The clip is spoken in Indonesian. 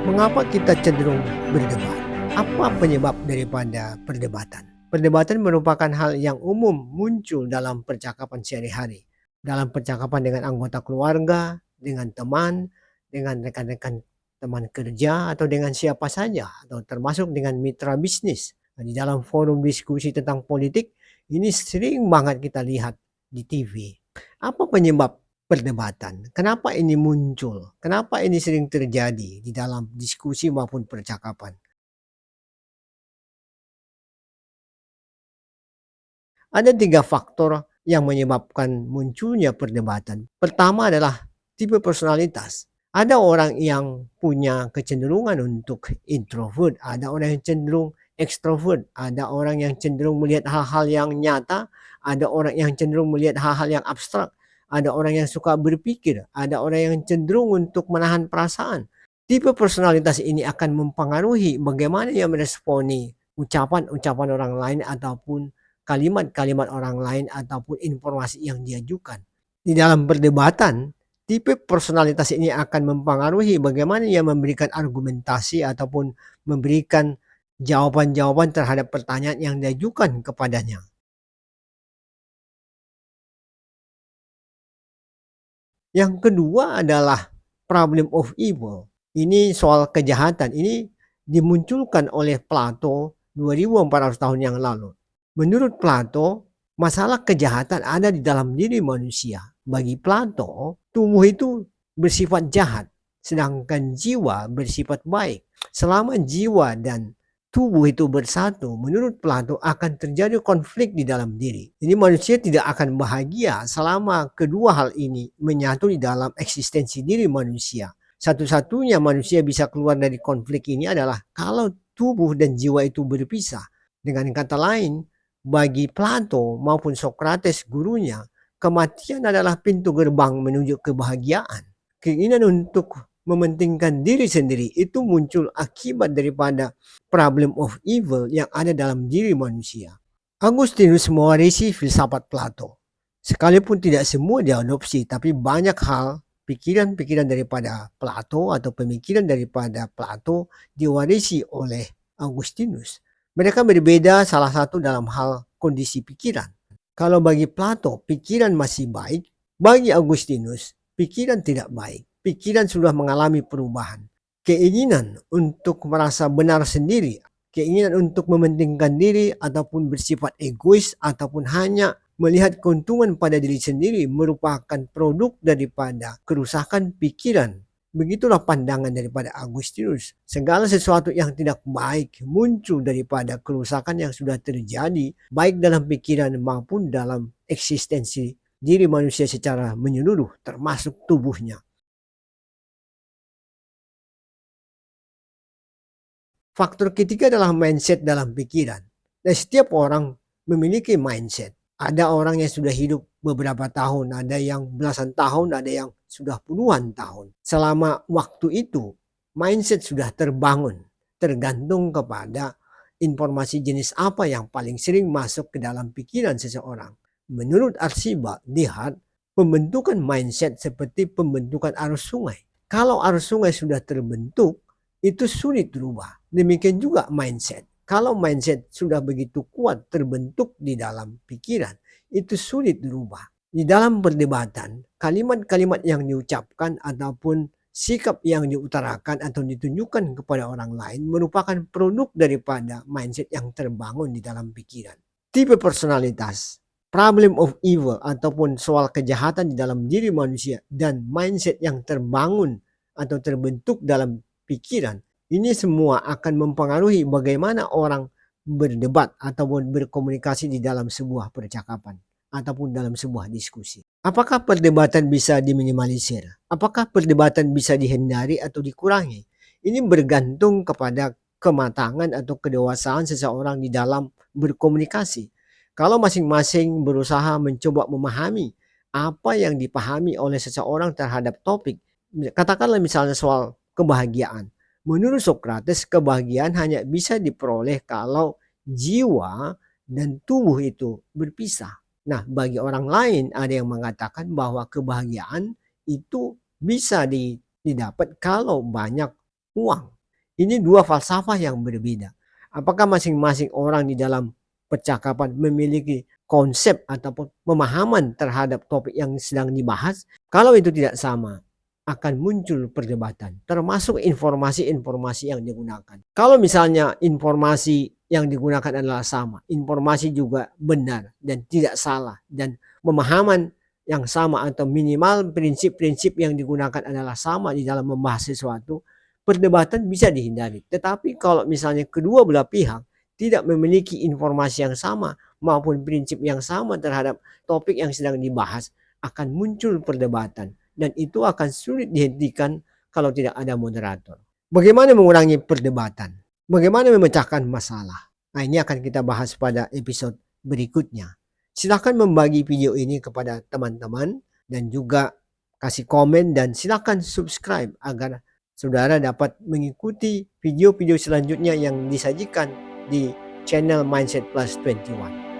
Mengapa kita cenderung berdebat? Apa penyebab daripada perdebatan? Perdebatan merupakan hal yang umum muncul dalam percakapan sehari-hari. Dalam percakapan dengan anggota keluarga, dengan teman, dengan rekan-rekan teman kerja, atau dengan siapa saja, atau termasuk dengan mitra bisnis. Nah, di dalam forum diskusi tentang politik, ini sering banget kita lihat di TV. Apa penyebab perdebatan? Kenapa ini muncul? Kenapa ini sering terjadi di dalam diskusi maupun percakapan? Ada 3 faktor yang menyebabkan munculnya perdebatan. Pertama adalah tipe personalitas. Ada orang yang punya kecenderungan untuk introvert, ada orang yang cenderung ekstrovert, ada orang yang cenderung melihat hal-hal yang nyata, ada orang yang cenderung melihat hal-hal yang abstrak, ada orang yang suka berpikir, ada orang yang cenderung untuk menahan perasaan. Tipe personalitas ini akan mempengaruhi bagaimana ia meresponi ucapan-ucapan orang lain ataupun kalimat-kalimat orang lain ataupun informasi yang diajukan. Di dalam perdebatan, tipe personalitas ini akan mempengaruhi bagaimana ia memberikan argumentasi ataupun memberikan jawaban-jawaban terhadap pertanyaan yang diajukan kepadanya. Yang kedua adalah problem of evil. Ini soal kejahatan. Ini dimunculkan oleh Plato 2400 tahun yang lalu. Menurut Plato, masalah kejahatan ada di dalam diri manusia. Bagi Plato, tubuh itu bersifat jahat, sedangkan jiwa bersifat baik. Selama jiwa dan tubuh itu bersatu, menurut Plato akan terjadi konflik di dalam diri. Jadi manusia tidak akan bahagia selama kedua hal ini menyatu di dalam eksistensi diri manusia. Satu-satunya manusia bisa keluar dari konflik ini adalah kalau tubuh dan jiwa itu berpisah. Dengan kata lain, bagi Plato maupun Socrates gurunya, kematian adalah pintu gerbang menuju kebahagiaan. Keinginan untuk mementingkan diri sendiri itu muncul akibat daripada problem of evil yang ada dalam diri manusia. Agustinus mewarisi filsafat Plato. Sekalipun tidak semua diadopsi, tapi banyak hal pikiran-pikiran daripada Plato atau pemikiran daripada Plato diwarisi oleh Agustinus. Mereka berbeda salah satu dalam hal kondisi pikiran. Kalau bagi Plato pikiran masih baik, bagi Agustinus pikiran tidak baik. Pikiran sudah mengalami perubahan. Keinginan untuk merasa benar sendiri, keinginan untuk mementingkan diri ataupun bersifat egois ataupun hanya melihat keuntungan pada diri sendiri merupakan produk daripada kerusakan pikiran. Begitulah pandangan daripada Agustinus. Segala sesuatu yang tidak baik muncul daripada kerusakan yang sudah terjadi baik dalam pikiran maupun dalam eksistensi diri manusia secara menyeluruh termasuk tubuhnya. Faktor ketiga adalah mindset dalam pikiran. Dan setiap orang memiliki mindset. Ada orang yang sudah hidup beberapa tahun, ada yang belasan tahun, ada yang sudah puluhan tahun. Selama waktu itu, mindset sudah terbangun. Tergantung kepada informasi jenis apa yang paling sering masuk ke dalam pikiran seseorang. Menurut Arsiba, lihat pembentukan mindset seperti pembentukan arus sungai. Kalau arus sungai sudah terbentuk, itu sulit berubah. Demikian juga mindset. Kalau mindset sudah begitu kuat terbentuk di dalam pikiran, itu sulit berubah. Di dalam perdebatan, kalimat-kalimat yang diucapkan ataupun sikap yang diutarakan atau ditunjukkan kepada orang lain merupakan produk daripada mindset yang terbangun di dalam pikiran. Tipe personalitas, problem of evil ataupun soal kejahatan di dalam diri manusia dan mindset yang terbangun atau terbentuk dalam pikiran, ini semua akan mempengaruhi bagaimana orang berdebat ataupun berkomunikasi di dalam sebuah percakapan ataupun dalam sebuah diskusi. Apakah perdebatan bisa diminimalisir? Apakah perdebatan bisa dihindari atau dikurangi? Ini bergantung kepada kematangan atau kedewasaan seseorang di dalam berkomunikasi. Kalau masing-masing berusaha mencoba memahami apa yang dipahami oleh seseorang terhadap topik, katakanlah misalnya soal kebahagiaan. Menurut Socrates, kebahagiaan hanya bisa diperoleh kalau jiwa dan tubuh itu berpisah. Nah, bagi orang lain ada yang mengatakan bahwa kebahagiaan itu bisa didapat kalau banyak uang. Ini dua falsafah yang berbeda. Apakah masing-masing orang di dalam percakapan memiliki konsep ataupun pemahaman terhadap topik yang sedang dibahas? Kalau itu tidak sama, akan muncul perdebatan, termasuk informasi-informasi yang digunakan. Kalau misalnya informasi yang digunakan adalah sama, informasi juga benar dan tidak salah, dan pemahaman yang sama atau minimal prinsip-prinsip yang digunakan adalah sama di dalam membahas sesuatu, perdebatan bisa dihindari. Tetapi kalau misalnya kedua belah pihak tidak memiliki informasi yang sama maupun prinsip yang sama terhadap topik yang sedang dibahas, akan muncul perdebatan. Dan itu akan sulit dihentikan kalau tidak ada moderator. Bagaimana mengurangi perdebatan? Bagaimana memecahkan masalah? Nah, ini akan kita bahas pada episode berikutnya. Silakan membagi video ini kepada teman-teman dan juga kasih komen dan silakan subscribe agar saudara dapat mengikuti video-video selanjutnya yang disajikan di channel Mindset Plus 21.